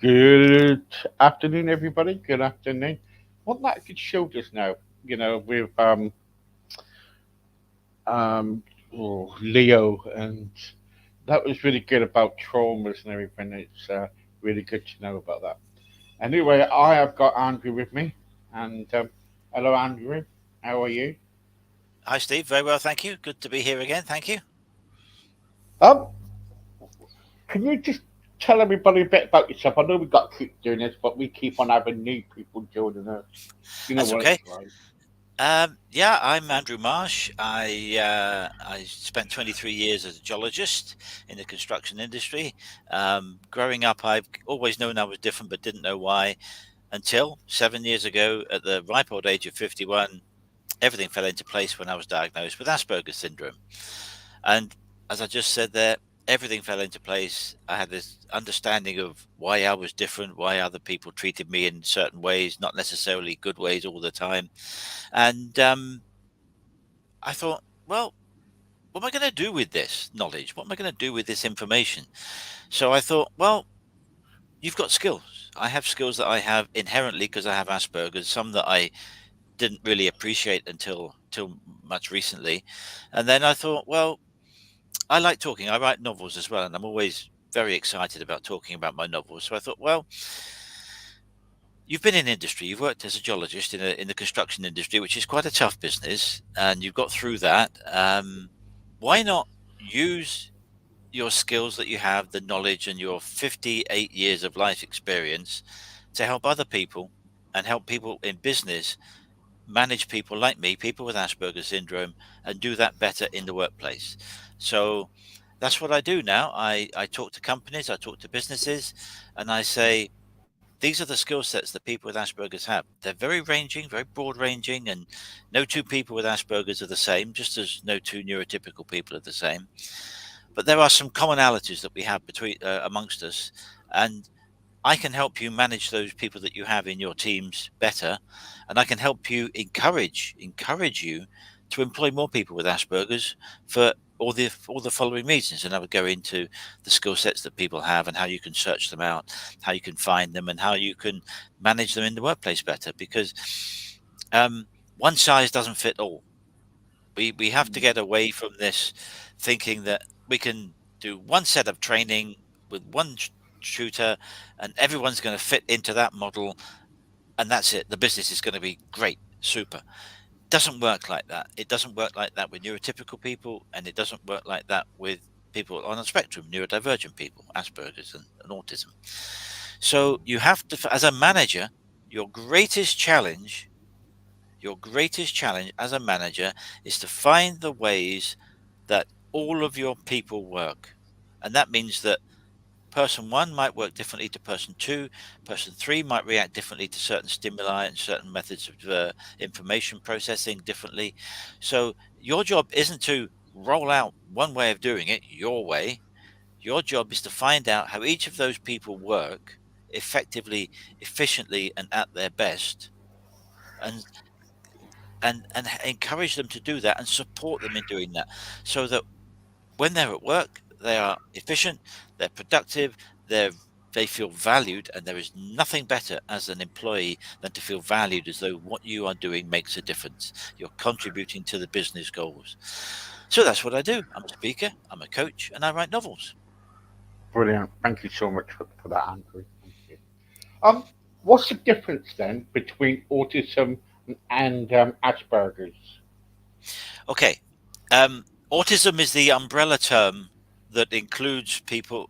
Good afternoon, everybody. Good afternoon. Wasn't that a good show just now? With um, Leo, and that was really good about traumas and everything. It's really good to know about that. Anyway, I have got Andrew with me, and hello, Andrew. How are you? Hi, Steve. Very well, thank you. Good to be here again. Thank you. Um, can you just tell everybody a bit about yourself? I know we got to keep doing this, but we keep on having new people joining us. You know That's what okay. it's like. Yeah, I'm Andrew Marsh. I spent 23 years as a geologist in the construction industry. Growing up, I've always known I was different, but didn't know why until 7 years ago, at the ripe old age of 51. Everything fell into place when I was diagnosed with Asperger's syndrome. And as I just said there, everything fell into place. I had this understanding of why I was different, why other people treated me in certain ways, not necessarily good ways all the time. And I thought, well, what am I going to do with this knowledge? What am I going to do with this information? So I thought, well, you've got skills. I have skills that I have inherently because I have Asperger's, some that I didn't really appreciate until much recently. And then I thought, well, I like talking. I write novels as well, and I'm always very excited about talking about my novels. So I thought, well, you've been in industry, you've worked as a geologist in the construction industry, which is quite a tough business, and you've got through that. Why not use your skills that you have, the knowledge, and your 58 years of life experience to help other people and help people in business manage people like me, people with Asperger's syndrome, and do that better in the workplace. So that's what I do now. I talk to companies, I talk to businesses, and I say, these are the skill sets that people with Asperger's have. They're very ranging, very broad ranging, and no two people with Asperger's are the same, just as no two neurotypical people are the same. But there are some commonalities that we have between amongst us, and I can help you manage those people that you have in your teams better, and I can help you encourage you to employ more people with Asperger's for all the following reasons. And I would go into the skill sets that people have and how you can search them out, how you can find them, and how you can manage them in the workplace better. Because um, one size doesn't fit all. We have to get away from this thinking that we can do one set of training with one shooter and everyone's going to fit into that model, and that's it, the business is going to be great, super. Doesn't work like that. It doesn't work like that with neurotypical people, and it doesn't work like that with people on the spectrum, neurodivergent people, Asperger's and autism. So you have to, as a manager, your greatest challenge your greatest challenge as a manager is to find the ways that all of your people work. And that means that person one might work differently to person two, person three might react differently to certain stimuli and certain methods of information processing differently. So your job isn't to roll out one way of doing it your way. Your job is to find out how each of those people work effectively, efficiently, and at their best, and and encourage them to do that and support them in doing that, so that when they're at work they are efficient, they're productive, they feel valued. And there is nothing better as an employee than to feel valued, as though what you are doing makes a difference, you're contributing to the business goals. So that's what I do. I'm a speaker, I'm a coach, and I write novels. Brilliant. Thank you so much for that, Andrew. Thank you. Um, what's the difference then between autism and Asperger's? Okay. Autism is the umbrella term that includes people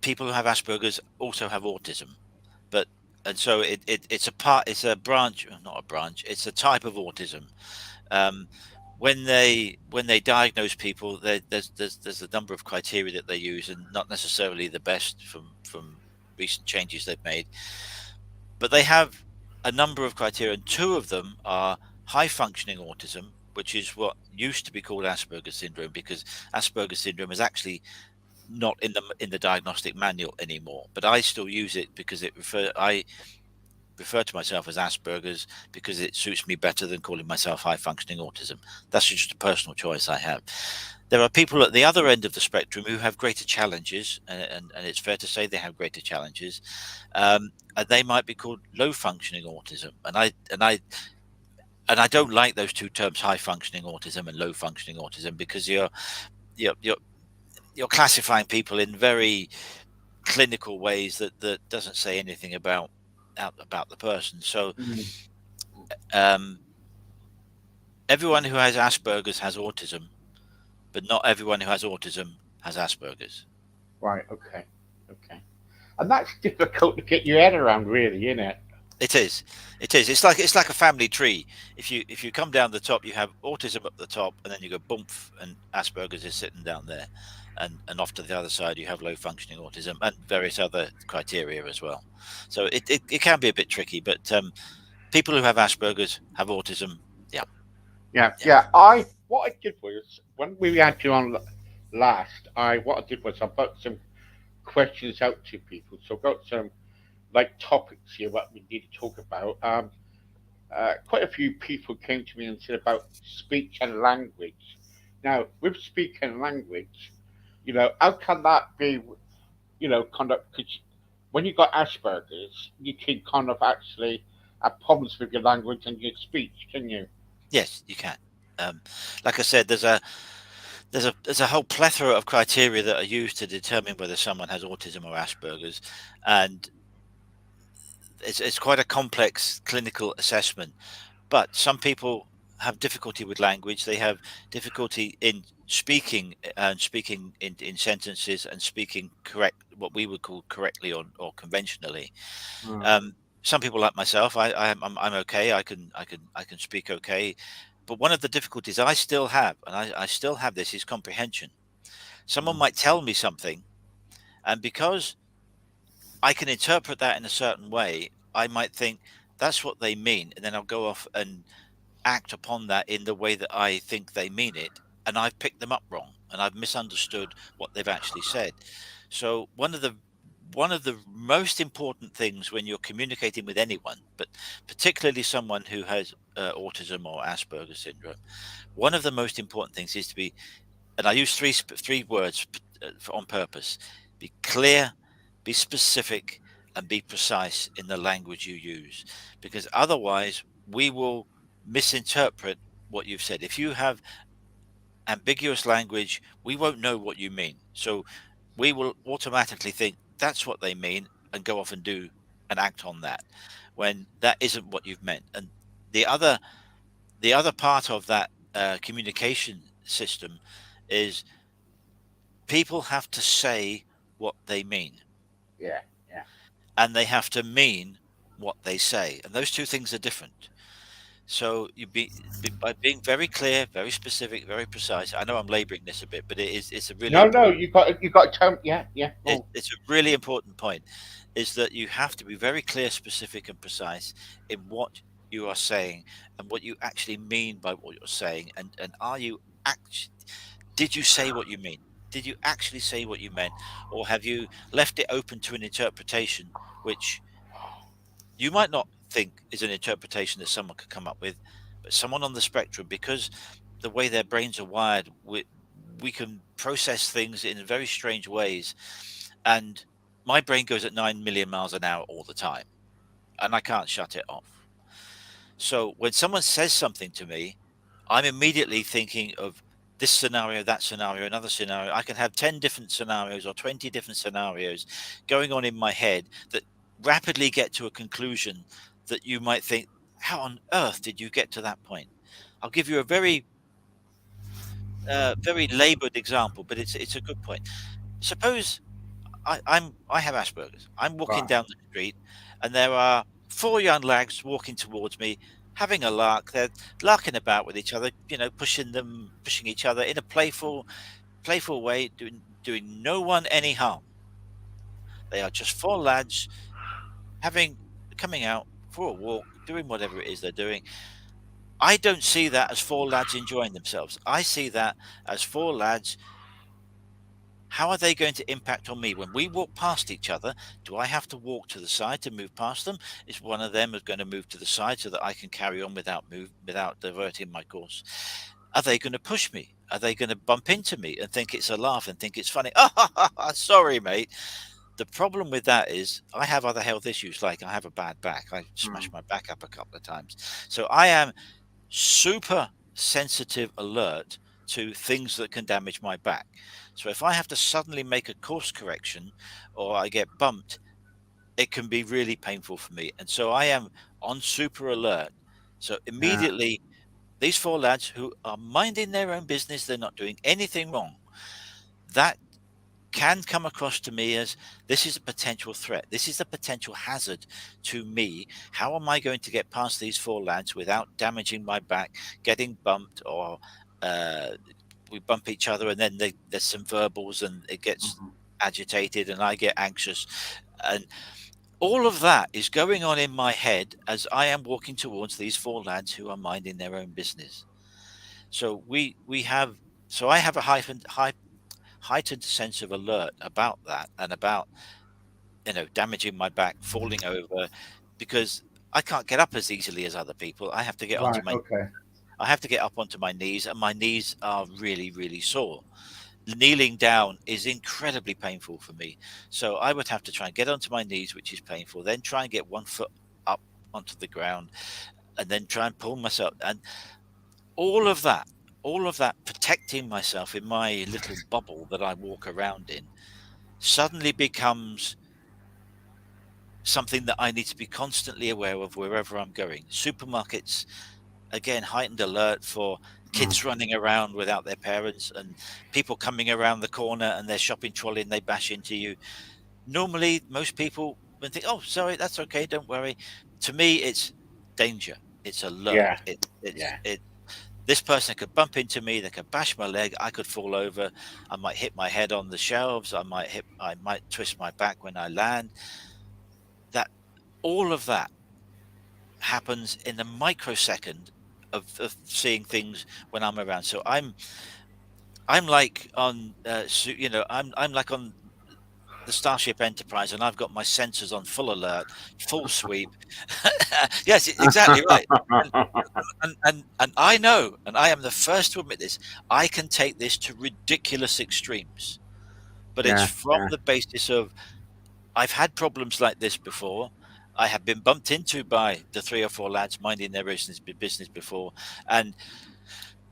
who have Asperger's also have autism. But and so it's a branch, not a branch, it's a type of autism. um, when they diagnose people, there's a number of criteria that they use, and not necessarily the best from recent changes they've made, but they have a number of criteria, and two of them are high functioning autism, which is what used to be called Asperger's syndrome, because Asperger's syndrome is actually not in the diagnostic manual anymore, but I still use it because it refer I refer to myself as Asperger's because it suits me better than calling myself high functioning autism. That's just a personal choice I have. There are people at the other end of the spectrum who have greater challenges, and it's fair to say they have greater challenges, and they might be called low functioning autism. And I don't like those two terms, high functioning autism and low functioning autism, because you're you're, you're classifying people in very clinical ways that doesn't say anything about the person. So Mm. um, everyone who has Asperger's has autism, but not everyone who has autism has Asperger's. Right. Okay. Okay. And that's difficult to get your head around, really, isn't it? It is. It is. It's like a family tree. If you come down the top, you have autism up the top, and then you go bump, and Asperger's is sitting down there, and off to the other side you have low functioning autism and various other criteria as well. So it can be a bit tricky, but people who have Asperger's have autism. Yeah, Yeah. yeah, Yeah. I what I did was when we had you on last, I what I did was I put some questions out to people. So I've got some like topics here what we need to talk about. Quite a few people came to me and said about speech and language. Now, with speech and language, how can that be, kind of, because when you got Asperger's, you can kind of actually have problems with your language and your speech, can you? yes, you can. Um, like I said, there's a whole plethora of criteria that are used to determine whether someone has autism or Asperger's, and it's quite a complex clinical assessment. But some people have difficulty with language. They have difficulty in speaking and speaking in sentences and speaking correct, what we would call correctly or conventionally. Mm, Um, some people like myself, I'm okay. I can speak okay. But one of the difficulties I still have, and I still have this, is comprehension. Someone mm, might tell me something, and because I can interpret that in a certain way, I might think that's what they mean, and then I'll go off and act upon that in the way that I think they mean it, and I've picked them up wrong, and I've misunderstood what they've actually said. So one of the most important things when you're communicating with anyone, but particularly someone who has autism or Asperger's syndrome, one of the most important things is to be, and I use three words on purpose: be clear, be specific, and be precise in the language you use, because otherwise we will misinterpret what you've said. If you have ambiguous language, we won't know what you mean. So we will automatically think that's what they mean and go off and do and act on that, when that isn't what you've meant. And the other the other part of that communication system is people have to say what they mean, yeah, yeah. and they have to mean what they say, and those two things are different. So by being very clear, very specific, very precise. I know I'm laboring this a bit, but it's a really No, no, important, you got to tell. Yeah, yeah. Oh, it's a really important point, is that you have to be very clear, specific, and precise in what you are saying and what you actually mean by what you're saying, and are you act did you say what you mean? Did you actually say what you meant, or have you left it open to an interpretation which you might not think is an interpretation that someone could come up with, but someone on the spectrum, because the way their brains are wired, we can process things in very strange ways. And my brain goes at 9 million miles an hour all the time, and I can't shut it off. So when someone says something to me, I'm immediately thinking of this scenario, that scenario, another scenario. I can have 10 different scenarios or 20 different scenarios going on in my head that rapidly get to a conclusion that you might think, how on earth did you get to that point? I'll give you a very labored example, but it's a good point. Suppose I have Asperger's. I'm walking right. down the street, and there are four young lads walking towards me, having a lark. They're larking about with each other, pushing each other in a playful way, doing no one any harm. They are just four lads having coming out for a walk, doing whatever it is they're doing. I don't see that as four lads enjoying themselves. I see that as four lads How are they going to impact on me when we walk past each other? Do I have to walk to the side to move past them? Is one of them going to move to the side so that I can carry on without diverting my course? Are they going to push me? Are they going to bump into me and think it's a laugh and think it's funny? Oh, sorry, mate. The problem with that is I have other health issues, like I have a bad back. I Mm. smashed my back up a couple of times. So I am super sensitive alert to things that can damage my back. So if I have to suddenly make a course correction or I get bumped, it can be really painful for me. And so I am on super alert. So Yeah. immediately, these four lads who are minding their own business, they're not doing anything wrong. That can come across to me as this is a potential threat. This is a potential hazard to me. How am I going to get past these four lads without damaging my back, getting bumped, or uh, we bump each other and then there's some verbals and it gets Mhm. agitated and I get anxious. And all of that is going on in my head as I am walking towards these four lads who are minding their own business. So we have so I have a heightened sense of alert about that and about damaging my back, falling over, because I can't get up as easily as other people. Right. Okay. I have to get up onto my knees, and my knees are really, really sore. Kneeling down is incredibly painful for me. So I would have to try and get onto my knees, which is painful, then try and get one foot up onto the ground, and then try and pull myself. And all of that, all of that protecting myself in my little bubble that I walk around in suddenly becomes something that I need to be constantly aware of wherever I'm going. Supermarkets, again, heightened alert for Mm. kids running around without their parents and people coming around the corner and their shopping trolley and they bash into you. Normally, most people would think, "Oh, sorry, that's okay, don't worry." To me, it's danger. It's alert. Yeah. It's Yeah. it. This person could bump into me. They could bash my leg. I could fall over. I might hit my head on the shelves. I might twist my back when I land. That all of that happens in a microsecond of seeing things when I'm around. So I'm like on I'm like on the Starship Enterprise, and I've got my sensors on full alert, full sweep. Yes, exactly right. And, and I know, and I am the first to admit this. I can take this to ridiculous extremes, but it's Yeah. from Yeah. the basis of I've had problems like this before. I have been bumped into by the three or four lads minding their business before, and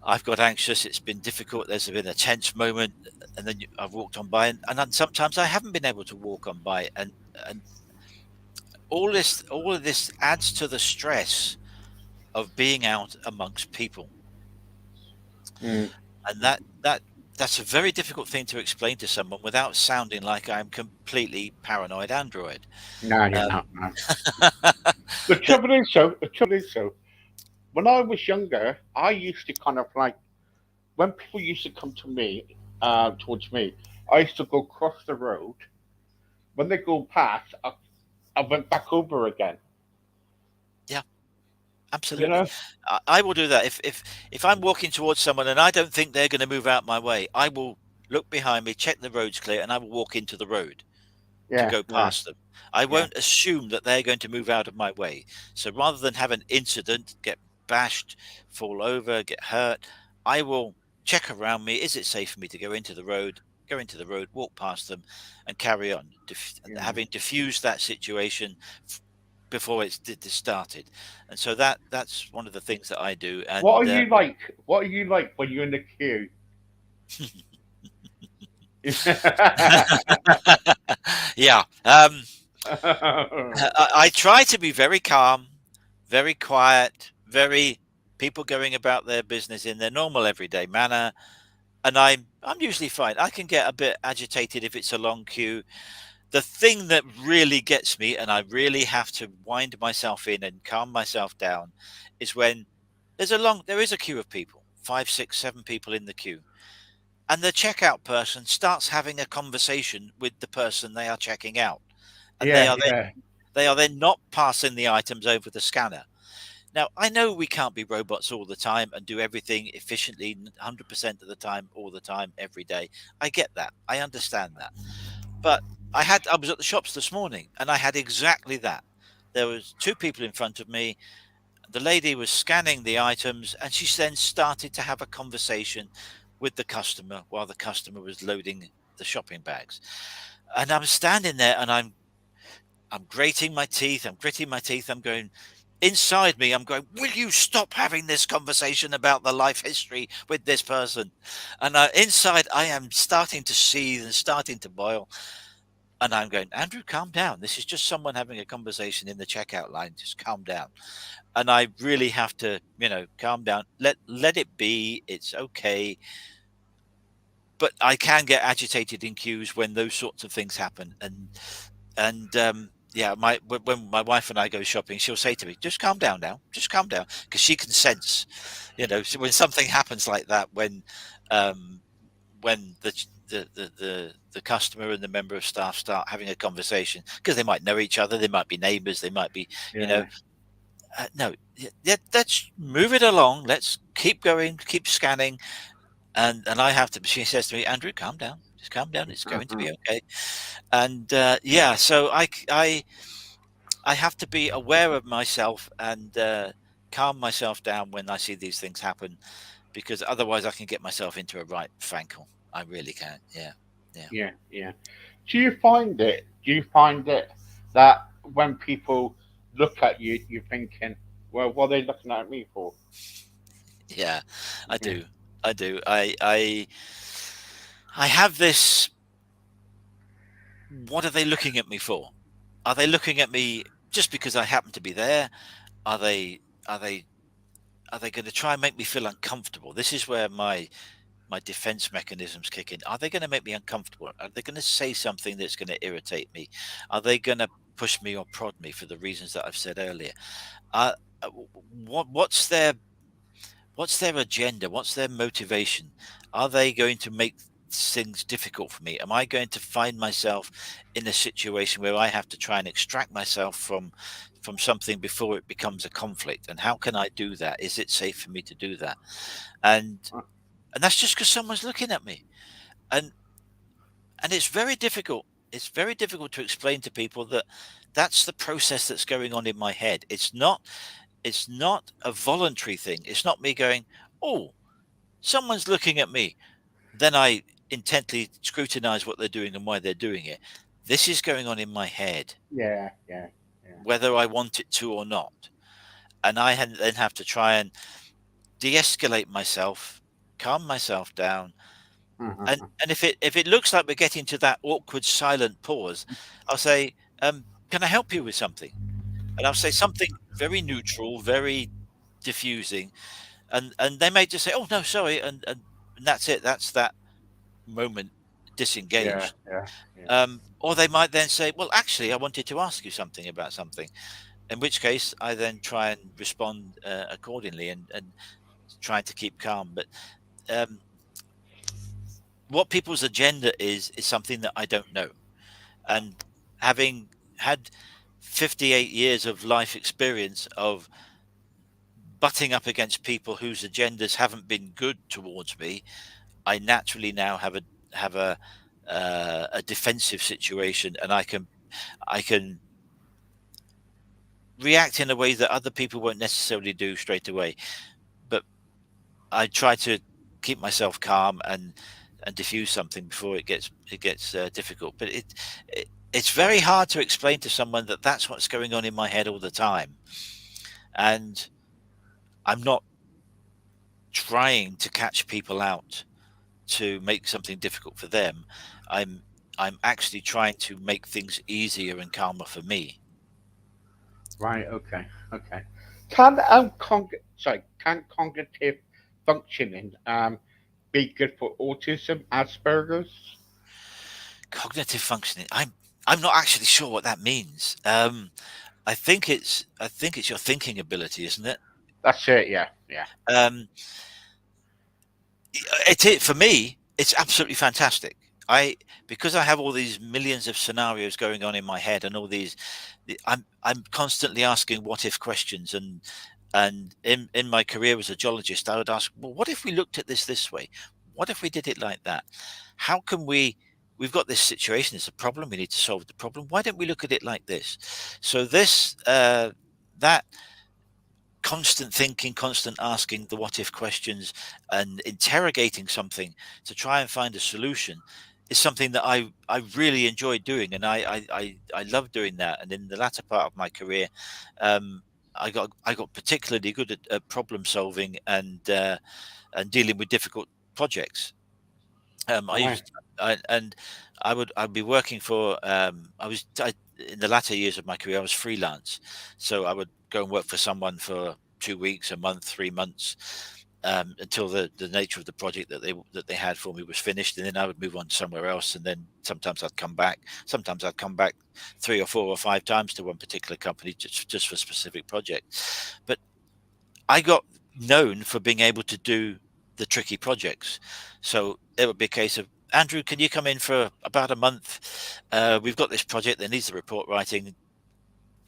I've got anxious. It's been difficult. There's been a tense moment, and then I've walked on by, and then sometimes I haven't been able to walk on by, and all of this adds to the stress of being out amongst people, Mm. and that's a very difficult thing to explain to someone without sounding like I'm completely paranoid android. No, you're Um, not, man. The trouble is, so when I was younger, I used to kind of like when people used to come to me, towards me, I used to go across the road. When they go past, I went back over again. yeah, You absolutely. know? I will do that if I'm walking towards someone and I don't think they're going to move out my way. I will look behind me, check the road's clear, and I will walk into the road to Yeah, go yeah, past them. I yeah. won't assume that they're going to move out of my way. So rather than have an incident, get bashed, fall over, get hurt, I will check around me. Is it safe for me to go into the road? Go into the road, walk past them, and carry on. Yeah. Having diffused that situation before it started, and so that's one of the things that I do. What are And you like? What are you like when you're in the queue? yeah, I try to be very calm, very quiet, very people going about their business in their normal everyday manner, and I'm usually fine. I can get a bit agitated if it's a long queue. The thing that really gets me, and I really have to wind myself in and calm myself down, is when there is a queue of people, five, six, seven people in the queue, and the checkout person starts having a conversation with the person they are checking out, and yeah, yeah, they are then not passing the items over the scanner. Now, I know we can't be robots all the time and do everything efficiently 100% of the time, all the time, every day. I get that. I understand that. But I was at the shops this morning and I had exactly that. There was two people in front of me. The lady was scanning the items and she then started to have a conversation with the customer while the customer was loading the shopping bags. And I'm standing there and I'm grating my teeth, I'm gritting my teeth, I'm going inside me, I'm going, will you stop having this conversation about the life history with this person? And inside, I am starting to seethe and starting to boil. And I'm going, Andrew, calm down. This is just someone having a conversation in the checkout line. Just calm down. And I really have to, calm down. Let it be. It's okay. But I can get agitated in queues when those sorts of things happen. And yeah, when my wife and I go shopping, she'll say to me, "Just calm down now, just calm down," because she can sense, so when something happens like that, um, when the customer and the member of staff start having a conversation because they might know each other, they might be neighbours, they might be, you know, Yeah. no, yeah, let's move it along, let's keep going, keep scanning, and I have to. She says to me, Andrew, calm down, just calm down, it's going to Uh-huh. be okay. And yeah, so I have to be aware of myself and calm myself down when I see these things happen, because otherwise I can get myself into a right fankle. I really can. Yeah, yeah, Yeah. Yeah. Do you find it? Do you find it that when people look at you, you're thinking, well, what are they looking at me for? yeah. I Yeah. do. I do. I have this. What are they looking at me for? Are they looking at me just because I happen to be there? Are they? Are they? Are they going to try and make me feel uncomfortable? This is where my defense mechanisms kick in. Are they going to make me uncomfortable? Are they going to say something that's going to irritate me? Are they going to push me or prod me for the reasons that I've said earlier? Uh, what's their agenda? What's their motivation? Are they going to make things difficult for me? Am I going to find myself in a situation where I have to try and extract myself from something before it becomes a conflict? And how can I do that? Is it safe for me to do that? And Uh, and that's just because someone's looking at me. And and it's very difficult. It's very difficult to explain to people that that's the process that's going on in my head. It's not a voluntary thing. It's not me going, oh, someone's looking at me. Then I intently scrutinize what they're doing and why they're doing it. This is going on in my head, yeah. Yeah. Yeah. whether I want it to or not. And I then have to try and de-escalate myself, calm myself down. And Uh-huh. and if it looks like we're getting to that awkward silent pause, I'll say, "Can I help you with something?" And I'll say something very neutral, very diffusing, and they may just say, "Oh no, sorry," and that's it. That's that moment Yeah. disengaged. Yeah. Yeah. Or they might then say, "Well, actually, I wanted to ask you something about something." In which case, I then try and respond accordingly and try to keep calm. But um, what people's agenda is something that I don't know. And having had 58 years of life experience of butting up against people whose agendas haven't been good towards me, I naturally now have a defensive situation, and I can react in a way that other people won't necessarily do straight away. But I try to keep myself calm and diffuse something before it gets difficult. But it's very hard to explain to someone that that's what's going on in my head all the time, and I'm not trying to catch people out to make something difficult for them. I'm actually trying to make things easier and calmer for me. Right. Okay. Okay. Can cognitive functioning be good for autism, Aspergers? Cognitive functioning. I'm not actually sure what that means. I think it's your thinking ability, isn't it? That's it. Yeah. Yeah. Um, it for me. It's absolutely fantastic. I Because I have all these millions of scenarios going on in my head, and all these, I'm constantly asking what if questions, And in my career as a geologist, I would ask, well, what if we looked at this way? What if we did it like that? How can we've got this situation, it's a problem, we need to solve the problem. Why don't we look at it like this? So this that constant thinking, constant asking the what if questions and interrogating something to try and find a solution is something that I really enjoy doing, and I love doing that. And in the latter part of my career, um, I got particularly good at problem solving and dealing with difficult projects. I Right. used and I'd be working for in the latter years of my career I was freelance, so I would go and work for someone for 2 weeks, a month, 3 months, until the nature of the project that they had for me was finished, and then I would move on to somewhere else, and then sometimes I'd come back. Sometimes I'd come back 3 or 4 or 5 times to one particular company just for a specific project. But I got known for being able to do the tricky projects. So it would be a case of, Andrew, can you come in for about a month? We've got this project that needs the report writing.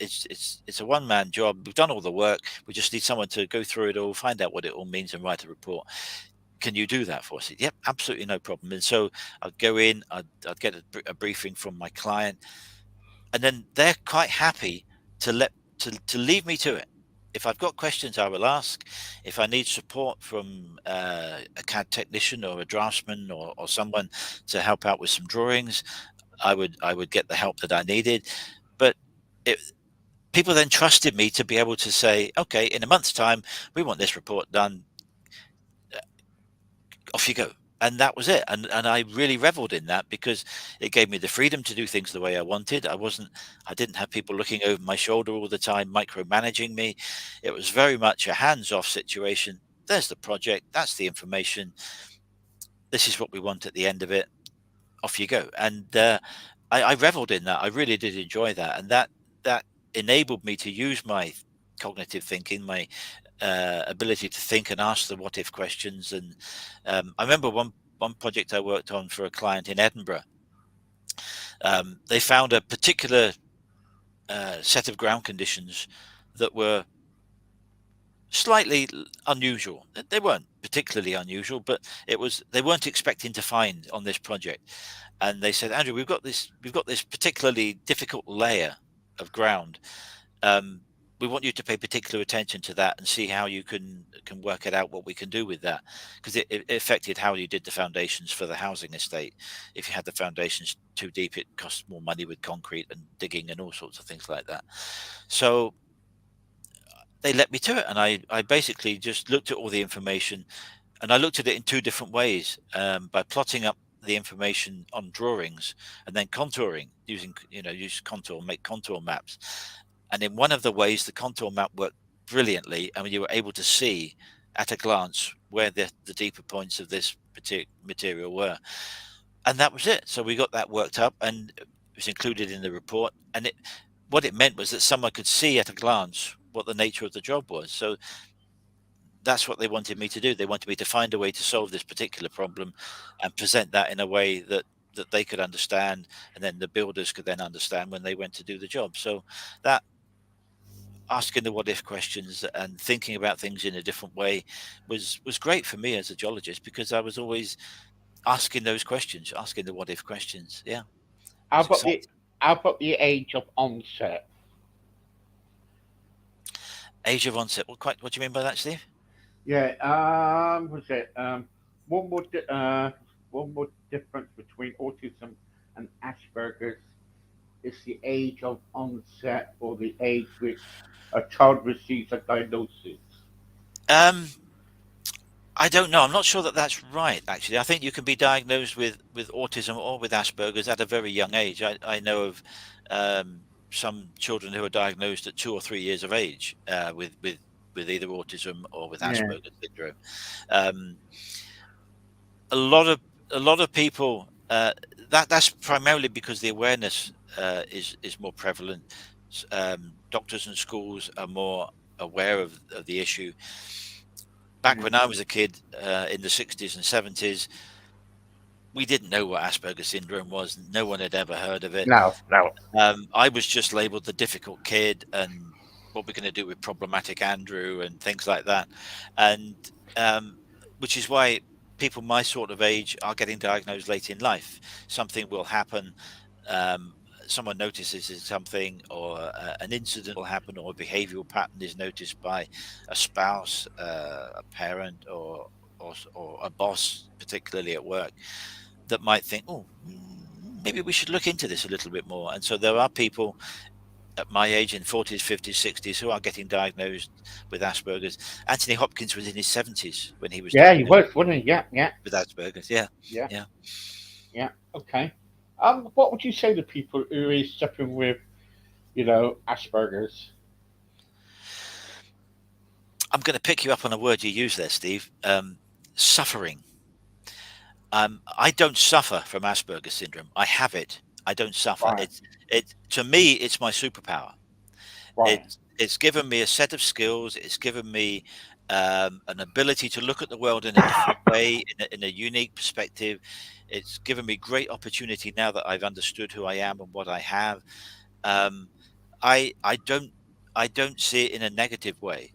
It's a one man job. We've done all the work. We just need someone to go through it all, find out what it all means, and write a report. Can you do that for us? Yep, absolutely no problem. And so I'd go in. I'd get a briefing from my client, and then they're quite happy to leave me to it. If I've got questions, I will ask. If I need support from a CAD technician or a draftsman or someone to help out with some drawings, I would get the help that I needed. But it, people then trusted me to be able to say, okay, in a month's time, we want this report done. Off you go. And that was it. And I really reveled in that because it gave me the freedom to do things the way I wanted. I didn't have people looking over my shoulder all the time, micromanaging me. It was very much a hands-off situation. There's the project, that's the information. This is what we want at the end of it. Off you go. And I reveled in that. I really did enjoy that. And that enabled me to use my cognitive thinking, my ability to think and ask the what if questions. And I remember one project I worked on for a client in Edinburgh. They found a particular set of ground conditions that were slightly unusual. They weren't particularly unusual, but they weren't expecting to find on this project. And they said, Andrew, we've got this particularly difficult layer of ground. Um, we want you to pay particular attention to that and see how you can work it out, what we can do with that, because it affected how you did the foundations for the housing estate. If you had the foundations too deep, it costs more money with concrete and digging and all sorts of things like that. So they let me to it, and I basically just looked at all the information, and I looked at it in two different ways, by plotting up the information on drawings and then contouring using use contour, make contour maps. And in one of the ways, the contour map worked brilliantly, and you were able to see at a glance where the deeper points of this material were. And that was it. So we got that worked up, and it was included in the report. And what it meant was that someone could see at a glance what the nature of the job was. So that's what they wanted me to do. They wanted me to find a way to solve this particular problem and present that in a way that they could understand, and then the builders could then understand when they went to do the job. So that asking the what if questions and thinking about things in a different way was great for me as a geologist, because I was always asking those questions, asking the what if questions. Yeah, it How was about the exciting. how about the age of onset? Age of onset. What do you mean by that, Steve? Yeah. Was it one more one more difference between autism and Aspergers is the age of onset or the age which a child receives a diagnosis. Um, I don't know. I'm not sure that that's right, actually. I think you can be diagnosed with autism or with Asperger's at a very young age. I know of some children who are diagnosed at 2 or 3 years of age with either autism or with Yeah. Asperger's syndrome. Um, a lot of a lot of people that's primarily because the awareness is more prevalent. Doctors and schools are more aware of the issue. Back Yeah. when I was a kid, in the 60s and 70s, we didn't know what Asperger's syndrome was. No one had ever heard of it. No. No. I was just labeled the difficult kid, and what we're going to do with problematic Andrew and things like that, and um, which is why people my sort of age are getting diagnosed late in life. Something will happen. Um, Someone notices something, or an incident will happen, or a behavioural pattern is noticed by a spouse, a parent, or a boss, particularly at work, that might think, oh, maybe we should look into this a little bit more. And so there are people at my age, in 40s, 50s, 60s, who are getting diagnosed with Asperger's. Anthony Hopkins was in his 70s when he was Yeah, he diagnosed was, wasn't he? Yeah, yeah, with Asperger's. Yeah, yeah, yeah. yeah. Okay. What would you say to people who is suffering with, Asperger's? I'm going to pick you up on a word you use there, Steve. Suffering. I don't suffer from Asperger's syndrome. I have it. I don't suffer. Right, It to me, it's my superpower. right. It's given me a set of skills. It's given me an ability to look at the world in a different way, in a unique perspective. It's given me great opportunity now that I've understood who I am and what I have. Um, I don't I don't see it in a negative way.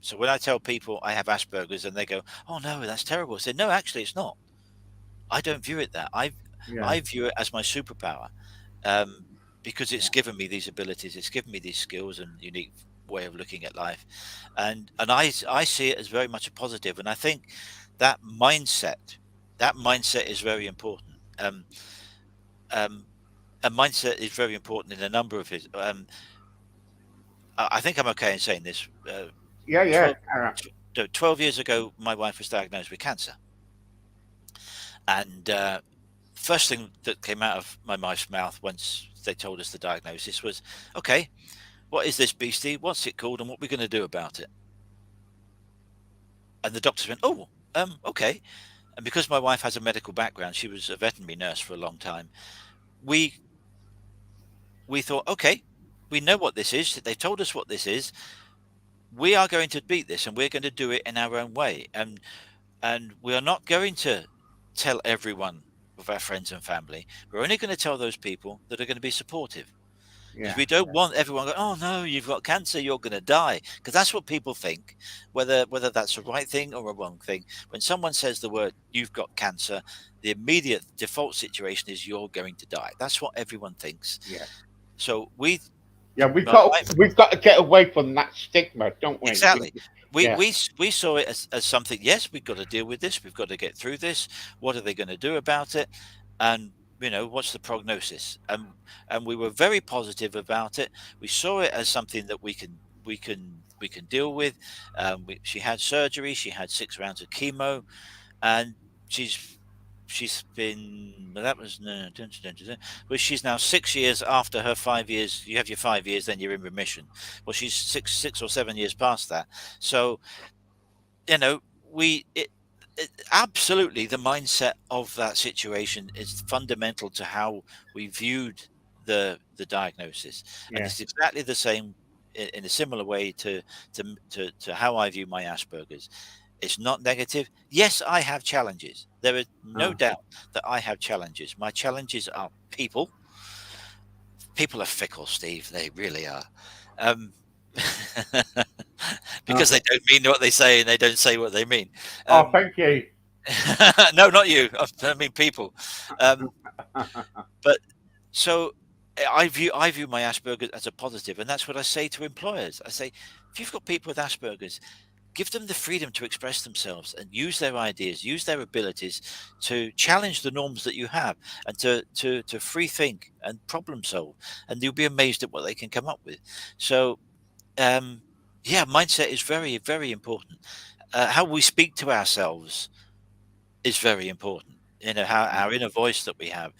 So when I tell people I have Asperger's and they go, "Oh no, that's terrible," I say, "No, actually, it's not. I don't view it that. Yeah, I view it as my superpower, um, because it's yeah. given me these abilities, it's given me these skills and unique way of looking at life, and I see it as very much a positive, and I think that mindset that mindset is very important. Um, a mindset is very important in a number of his. I think I'm okay in saying this. Yeah, yeah. 12, 12 years ago, my wife was diagnosed with cancer, and first thing that came out of my wife's mouth once they told us the diagnosis was, "Okay, what is this beastie? What's it called? And what are we going to do about it?" And the doctors went, "Oh, okay." And because my wife has a medical background, she was a veterinary nurse for a long time. We we thought, okay, we know what this is. They've told us what this is. We are going to beat this, and we're going to do it in our own way. And we are not going to tell everyone of our friends and family. We're only going to tell those people that are going to be supportive. Because Yeah, we don't want everyone going, "Oh no, you've got cancer, you're going to die," because that's what people think, whether that's a right thing or a wrong thing. When someone says the word "you've got cancer," the immediate default situation is you're going to die. That's what everyone thinks. yeah, So yeah. my wife, We've got to get away from that stigma, don't we? exactly. We Yeah, we we saw it as something. Yes, we've got to deal with this. We've got to get through this. What are they going to do about it? And what's the prognosis? And we were very positive about it. We saw it as something that we can deal with. She had surgery. She had 6 rounds of chemo, and she's been well, that was no, well, she's now 6 years after her 5 years. You have your 5 years, then you're in remission. Well, she's 6 or 7 years past that. So you know we absolutely, the mindset of that situation is fundamental to how we viewed the diagnosis, and yeah. it's exactly the same in a similar way to how I view my Asperger's. It's not negative. Yes, I have challenges. There is no Uh, doubt that I have challenges. My challenges are people. People are fickle, Steve. They really are. Um, uh. because they don't mean what they say and they don't say what they mean. Oh, Um, thank you. no, not you. I mean people. Um, but so I view my Asperger's as a positive, and that's what I say to employers. I say, if you've got people with Asperger's, give them the freedom to express themselves and use their ideas, use their abilities to challenge the norms that you have, and to free think and problem solve, and you'll be amazed at what they can come up with. So um, yeah, mindset is very, very important. How we speak to ourselves is very important. How our inner voice that we have,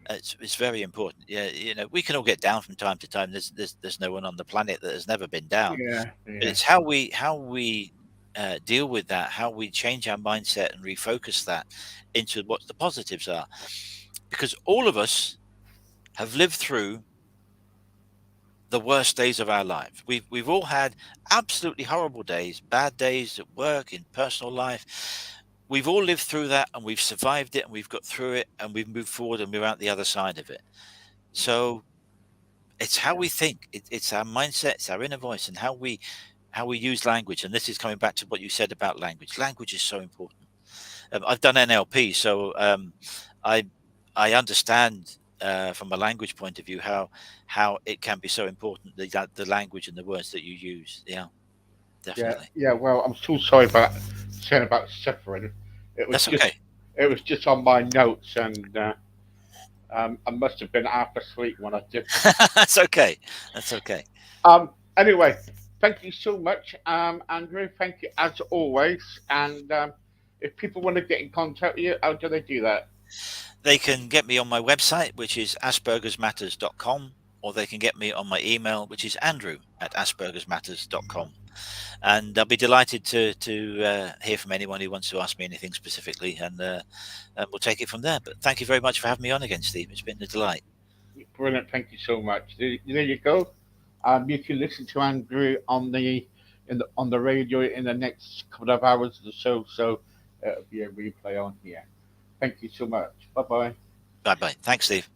it's very important. Yeah, we can all get down from time to time. There's no one on the planet that has never been down, Yeah, but yeah. it's how we deal with that, how we change our mindset and refocus that into what the positives are, because all of us have lived through the worst days of our life. We've all had absolutely horrible days, bad days at work, in personal life. We've all lived through that, and we've survived it, and we've got through it, and we've moved forward, and we're out the other side of it. So It's how we think. It's our mindset. It's our inner voice, and how we use language. And this is coming back to what you said about language. Language is so important. I've done NLP, so I I understand from a language point of view how it can be so important, the language and the words that you use. Yeah, Yeah, definitely. yeah. Well, I'm so sorry about saying about suffering. It was That's just okay. it was just on my notes, and I must have been half asleep when I did that. That's okay. That's okay. Anyway, thank you so much, Andrew. Thank you as always. And if people want to get in contact with you, how do they do that? They can get me on my website, which is aspergersmatters.com, or they can get me on my email, which is andrew@aspergersmatters.com. And I'll be delighted to hear from anyone who wants to ask me anything specifically, and we'll take it from there. But thank you very much for having me on again, Steve. It's been a delight. Brilliant. Thank you so much. There you go. You can listen to Andrew on the radio in the next couple of hours or so. So it'll be a replay on here. Thank you so much. Bye bye. Bye bye. Thanks, Steve.